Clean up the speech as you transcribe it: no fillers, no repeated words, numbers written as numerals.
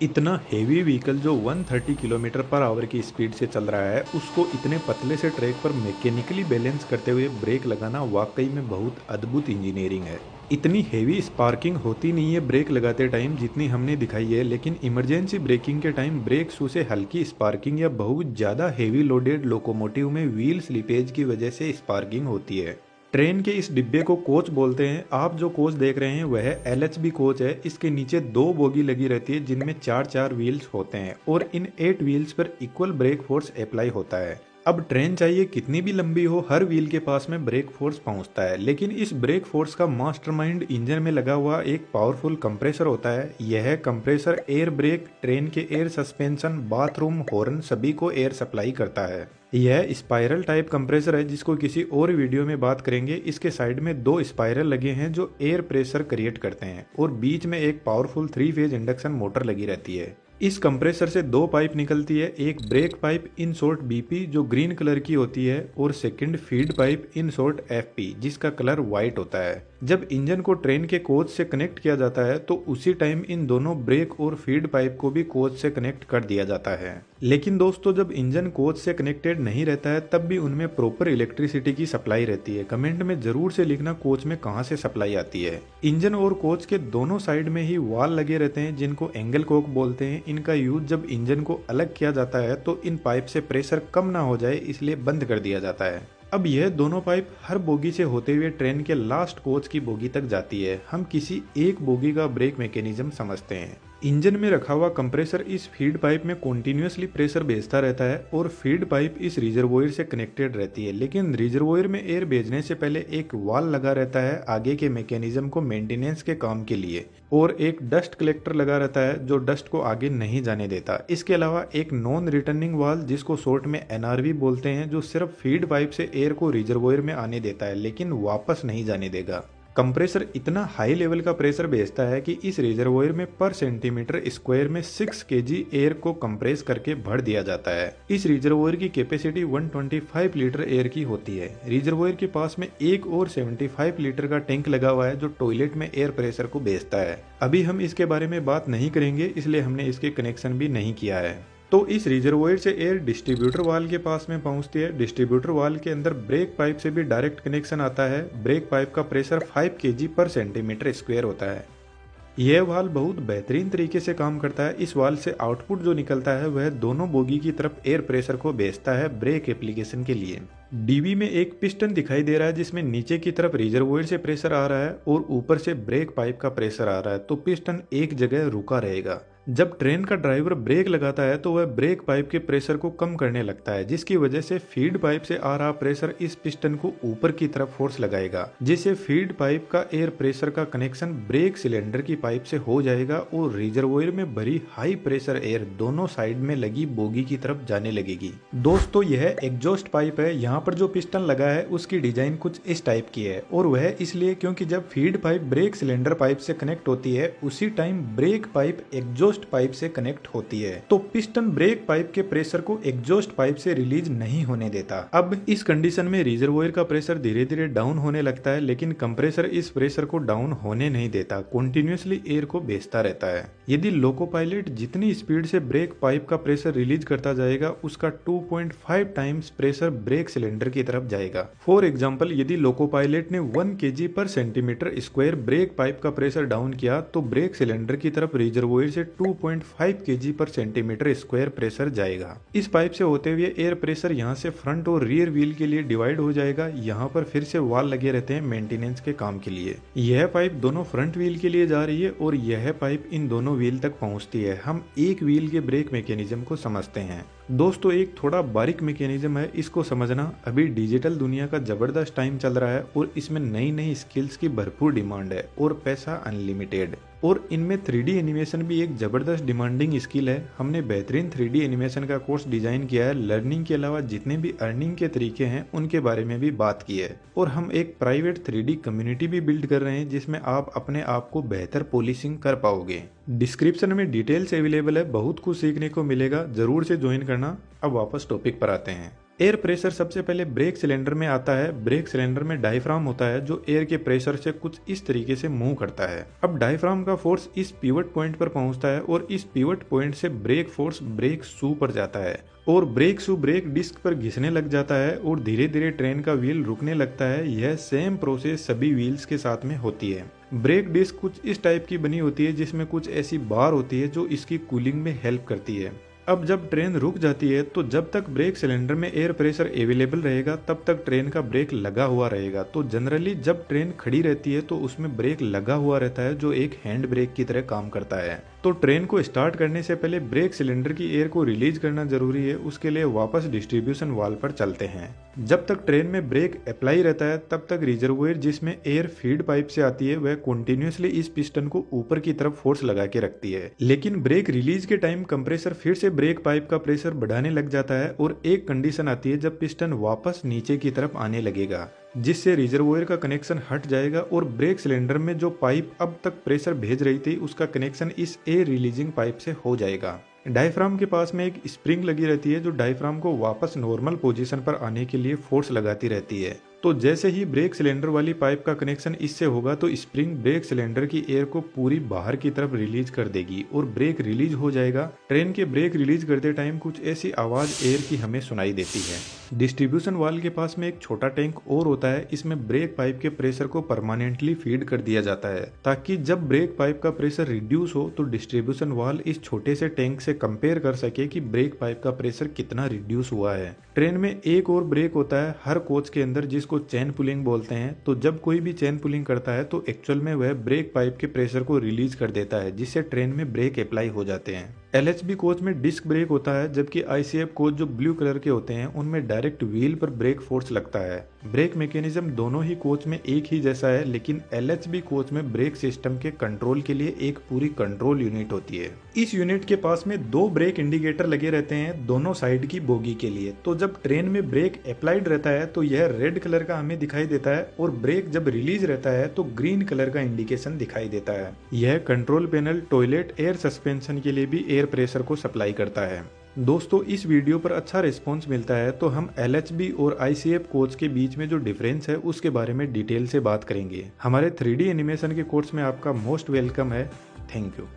इतना heavy vehicle जो 130 kilometre per hour की स्पीड से चल रहा है, उसको इतने पतले से ट्रैक पर मैकेनिकली बैलेंस करते हुए ब्रेक लगाना वाकई में बहुत अद्भुत इंजीनियरिंग है। इतनी हेवी स्पार्किंग होती नहीं है ब्रेक लगाते टाइम जितनी हमने दिखाई है, लेकिन इमरजेंसी ब्रेकिंग के टाइम ब्रेक शू से हल्की स्पार्किंग या बहुत ज़्यादा हेवी लोडेड लोकोमोटिव में व्हील स्लिपेज की वजह से स्पार्किंग होती है। ट्रेन के इस डिब्बे को कोच बोलते हैं। आप जो कोच देख रहे हैं वह एलएचबी कोच है। इसके नीचे दो बोगी लगी रहती है जिनमें चार चार व्हील्स होते हैं और इन 8 व्हील्स पर इक्वल ब्रेक फोर्स अप्लाई होता है। अब ट्रेन चाहिए कितनी भी लंबी हो, हर व्हील के पास में ब्रेक फोर्स पहुंचता है, लेकिन इस ब्रेक फोर्स का मास्टरमाइंड इंजन में लगा हुआ एक पावरफुल कंप्रेसर होता है। यह कंप्रेसर एयर ब्रेक, ट्रेन के एयर सस्पेंशन, बाथरूम, हॉर्न सभी को एयर सप्लाई करता है। यह स्पाइरल टाइप कंप्रेसर है जिसको किसी और वीडियो में बात करेंगे। इसके साइड में दो स्पाइरल लगे हैं जो एयर प्रेशर क्रिएट करते हैं और बीच में एक पावरफुल 3 फेज इंडक्शन मोटर लगी रहती है। इस कंप्रेसर से दो पाइप निकलती है, एक break pipe in short BP जो ग्रीन कलर की होती है और second feed pipe in short FP जिसका कलर व्हाइट होता है। जब इंजन को ट्रेन के कोच से कनेक्ट किया जाता है तो उसी टाइम इन दोनों ब्रेक और फीड पाइप को भी कोच से कनेक्ट कर दिया जाता है। लेकिन दोस्तों, जब इंजन कोच से कनेक्टेड नहीं रहता है तब भी उनमें प्रॉपर इलेक्ट्रिसिटी की सप्लाई रहती है। कमेंट में जरूर से लिखना कोच में कहां से सप्लाई आती है। इंजन और कोच के दोनों साइड में ही वाल लगे रहते हैं जिनको एंगल कोक बोलते हैं। इनका यूज जब इंजन को अलग किया जाता है तो इन पाइप से प्रेशर कम ना हो जाए इसलिए बंद कर दिया जाता है। अब यह दोनों पाइप हर बोगी से होते हुए ट्रेन के लास्ट कोच की बोगी तक जाती है। हम किसी एक बोगी का ब्रेक मैकेनिज्म समझते हैं। इंजन में रखा हुआ कंप्रेसर इस फीड पाइप में कॉन्टिन्यूसली प्रेशर भेजता रहता है और फीड पाइप इस रिजर्वोयर से कनेक्टेड रहती है, लेकिन रिजर्वोयर में एयर भेजने से पहले एक वाल लगा रहता है आगे के मैकेनिज्म को मेंटेनेंस के काम के लिए, और एक डस्ट कलेक्टर लगा रहता है जो डस्ट को आगे नहीं जाने देता। इसके अलावा एक नॉन रिटर्निंग वाल जिसको शॉर्ट में एनआरवी बोलते हैं जो सिर्फ फीड पाइप से एयर को रिजर्वोयर में आने देता है लेकिन वापस नहीं जाने देगा। कंप्रेसर इतना हाई लेवल का प्रेशर भेजता है कि इस रिजर्वोयर में पर सेंटीमीटर स्क्वायर में 6 kg एयर को कंप्रेस करके भर दिया जाता है। इस रिजर्वोयर की कैपेसिटी 125 लीटर एयर की होती है। रिजर्वोयर के पास में एक और 75 लीटर का टैंक लगा हुआ है जो टॉयलेट में एयर प्रेशर को भेजता है। अभी हम इसके बारे में बात नहीं करेंगे इसलिए हमने इसके कनेक्शन भी नहीं किया है। तो इस रिजर्वोयर से एयर डिस्ट्रीब्यूटर वाल के पास में पहुंचती है। डिस्ट्रीब्यूटर वाल के अंदर ब्रेक पाइप से भी डायरेक्ट कनेक्शन आता है। ब्रेक पाइप का प्रेशर 5 kg पर सेंटीमीटर स्क्वायर होता है। यह वाल बहुत बेहतरीन तरीके से काम करता है। इस वाल से आउटपुट जो निकलता है वह दोनों बोगी की तरफ एयर प्रेशर को भेजता है ब्रेक एप्लीकेशन के लिए। डीबी में एक पिस्टन दिखाई दे रहा है जिसमें नीचे की तरफ रिजर्वोयर से प्रेशर आ रहा है और ऊपर से ब्रेक पाइप का प्रेशर आ रहा है, तो पिस्टन एक जगह रुका रहेगा। जब ट्रेन का ड्राइवर ब्रेक लगाता है तो वह ब्रेक पाइप के प्रेशर को कम करने लगता है, जिसकी वजह से फीड पाइप से आ रहा प्रेशर इस पिस्टन को ऊपर की तरफ फोर्स लगाएगा, जिससे फीड पाइप का एयर प्रेशर का कनेक्शन ब्रेक सिलेंडर की पाइप से हो जाएगा और रिजर्वोयर में भरी हाई प्रेशर एयर दोनों साइड में लगी बोगी की तरफ जाने लगेगी। दोस्तों, यह एग्जॉस्ट पाइप है। यहाँ पर जो पिस्टन लगा है उसकी डिजाइन कुछ इस टाइप की है और वह इसलिए क्योंकि जब feed pipe brake cylinder pipe से कनेक्ट होती है उसी time break pipe exhaust pipe से कनेक्ट होती है, तो पिस्टन ब्रेक पाइप के प्रेशर को एग्जॉस्ट पाइप से रिलीज नहीं होने देता। अब इस कंडीशन में रिजर्वोयर का प्रेशर धीरे धीरे डाउन होने लगता है, लेकिन कंप्रेसर इस प्रेशर को डाउन होने नहीं देता, कंटिन्यूअसली एयर को भेजता रहता है। यदि लोको पायलट जितनी स्पीड से ब्रेक पाइप का प्रेशर रिलीज करता जाएगा उसका 2.5 टाइम्स प्रेशर ब्रेक सिलेंडर की तरफ जाएगा। फॉर एग्जाम्पल, यदि लोको पायलट ने 1 kg पर सेंटीमीटर स्क्वायर ब्रेक पाइप का प्रेशर डाउन किया तो ब्रेक सिलेंडर की तरफ रिजर्वोयर से 2.5 kg पर सेंटीमीटर स्क्वायर प्रेशर जाएगा। इस पाइप से होते हुए एयर प्रेशर यहाँ से फ्रंट और रियर व्हील के लिए डिवाइड हो जाएगा। यहाँ पर फिर से वाल लगे रहते हैं मेंटेनेंस के काम के लिए। यह पाइप दोनों फ्रंट व्हील के लिए जा रही है और यह पाइप इन दोनों व्हील तक पहुंचती है। हम एक व्हील के ब्रेक मैकेनिज्म को समझते हैं। दोस्तों, एक थोड़ा बारीक मैकेनिज्म है, इसको समझना। अभी डिजिटल दुनिया का जबरदस्त टाइम चल रहा है और इसमें नई नई स्किल्स की भरपूर डिमांड है और पैसा अनलिमिटेड, और इनमें 3D एनिमेशन भी एक जबरदस्त डिमांडिंग स्किल है। हमने बेहतरीन 3D एनिमेशन का कोर्स डिजाइन किया है। लर्निंग के अलावा जितने भी अर्निंग के तरीके हैं उनके बारे में भी बात की है, और हम एक प्राइवेट 3D कम्युनिटी भी बिल्ड कर रहे हैं जिसमें आप अपने आप को बेहतर पॉलिशिंग कर पाओगे। डिस्क्रिप्शन में डिटेल्स अवेलेबल है, बहुत कुछ सीखने को मिलेगा, जरूर से ज्वाइन करना। अब वापस टॉपिक पर आते हैं। एयर प्रेशर सबसे पहले ब्रेक सिलेंडर में आता है। ब्रेक सिलेंडर में डायफ्राम होता है जो एयर के प्रेशर से कुछ इस तरीके से मूव करता है। अब डायफ्राम का का फोर्स इस पिवट पॉइंट पर पहुंचता है और इस पिवट पॉइंट से ब्रेक फोर्स ब्रेक शू पर जाता है और ब्रेक शू ब्रेक डिस्क पर घिसने लग जाता है और धीरे धीरे ट्रेन का व्हील रुकने लगता है। यह सेम प्रोसेस सभी व्हील्स के साथ में होती है। ब्रेक डिस्क कुछ इस टाइप की बनी होती है जिसमें कुछ ऐसी बार होती है जो इसकी कूलिंग में हेल्प करती है। अब जब ट्रेन रुक जाती है तो जब तक ब्रेक सिलेंडर में एयर प्रेशर अवेलेबल रहेगा तब तक ट्रेन का ब्रेक लगा हुआ रहेगा। तो जनरली जब ट्रेन खड़ी रहती है तो उसमें ब्रेक लगा हुआ रहता है जो एक हैंड ब्रेक की तरह काम करता है। तो ट्रेन को स्टार्ट करने से पहले ब्रेक सिलेंडर की एयर को रिलीज करना जरूरी है। उसके लिए वापस डिस्ट्रीब्यूशन वाल्व पर चलते हैं। जब तक ट्रेन में ब्रेक अप्लाई रहता है तब तक रिजर्वोयर जिसमें एयर फीड पाइप से आती है वह कंटिन्यूअसली इस पिस्टन को ऊपर की तरफ फोर्स लगा के रखती है। लेकिन ब्रेक रिलीज के टाइम कंप्रेसर फिर से ब्रेक पाइप का प्रेशर बढ़ाने लग जाता है और एक कंडीशन आती है जब पिस्टन वापस नीचे की तरफ आने लगेगा, जिससे रिजर्वोयर का कनेक्शन हट जाएगा और ब्रेक सिलेंडर में जो पाइप अब तक प्रेशर भेज रही थी उसका कनेक्शन इस एयर रिलीजिंग पाइप से हो जाएगा। डायफ्राम के पास में एक स्प्रिंग लगी रहती है जो डायफ्राम को वापस नॉर्मल पोजीशन पर आने के लिए फोर्स लगाती रहती है। तो जैसे ही ब्रेक सिलेंडर वाली पाइप का कनेक्शन इससे होगा तो स्प्रिंग ब्रेक सिलेंडर की एयर को पूरी बाहर की तरफ रिलीज कर देगी और ब्रेक रिलीज हो जाएगा। ट्रेन के ब्रेक रिलीज करते टाइम कुछ ऐसी आवाज एयर की हमें सुनाई देती है। डिस्ट्रीब्यूशन वाल्व के पास में एक छोटा टैंक और होता है। इसमें ब्रेक पाइप के प्रेशर को परमानेंटली फीड कर दिया जाता है ताकि जब ब्रेक पाइप का प्रेशर रिड्यूस हो तो डिस्ट्रीब्यूशन वाल्व इस छोटे से टैंक से कंपेयर कर सके कि ब्रेक पाइप का प्रेशर कितना रिड्यूस हुआ है। ट्रेन में एक और ब्रेक होता है हर कोच के अंदर जिसको चेन पुलिंग बोलते हैं। तो जब कोई भी चेन पुलिंग करता है तो एक्चुअल में वह ब्रेक पाइप के प्रेशर को रिलीज कर देता है जिससे ट्रेन में ब्रेक अप्लाई हो जाते हैं। LHB कोच में डिस्क ब्रेक होता है जबकि ICF कोच जो ब्लू कलर के होते हैं उनमें डायरेक्ट व्हील पर ब्रेक फोर्स लगता है। ब्रेक मैकेनिज्म दोनों ही कोच में एक ही जैसा है लेकिन LHB कोच में ब्रेक सिस्टम के कंट्रोल के लिए एक पूरी कंट्रोल यूनिट होती है। इस यूनिट के पास में 2 ब्रेक इंडिकेटर लगे रहते हैं दोनों साइड की बोगी के लिए। तो जब ट्रेन में ब्रेक अप्लाइड रहता है तो यह रेड कलर का हमें दिखाई देता है और ब्रेक जब रिलीज रहता है तो ग्रीन कलर का इंडिकेशन दिखाई देता है। यह control panel toilet air suspension के लिए भी एयर प्रेशर को सप्लाई करता है। दोस्तों इस वीडियो पर अच्छा रिस्पांस मिलता है तो हम LHB और ICF कोच के बीच में जो डिफरेंस है उसके बारे में डिटेल से बात करेंगे। हमारे 3D एनिमेशन के कोर्स में आपका मोस्ट वेलकम है। Thank you.